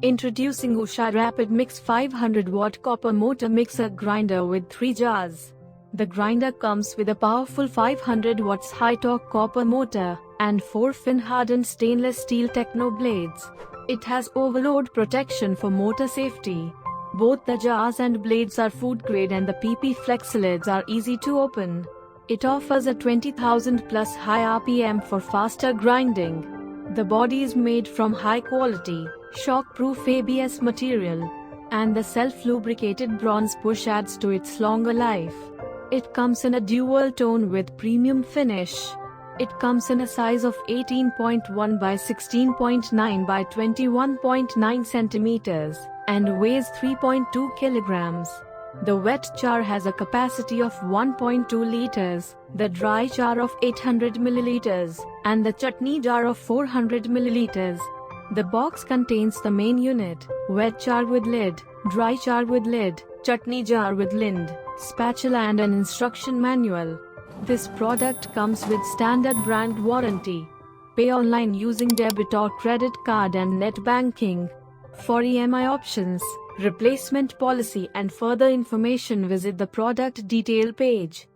Introducing USHA RapidMix 500-watt copper motor mixer grinder with 3 jars. The grinder comes with a powerful 500 watts high-torque copper motor and 4-fin hardened stainless steel Techno blades. It has overload protection for motor safety. Both the jars and blades are food grade and the PP flexi lids are easy to open. It offers a 20,000 plus high RPM for faster grinding. The body is made from high-quality, shock-proof ABS material, and the self-lubricated bronze bush adds to its longer life. It comes in a dual tone with premium finish. It comes in a size of 18.1 by 16.9 by 21.9 centimeters and weighs 3.2 kilograms. The wet jar has a capacity of 1.2 liters, the dry jar of 800 milliliters, and the chutney jar of 400 milliliters. The box contains the main unit, wet jar with lid, dry jar with lid, chutney jar with lid, spatula and an instruction manual. This product comes with standard brand warranty. Pay online using debit or credit card and net banking. For EMI options, replacement policy and further information, visit the product detail page.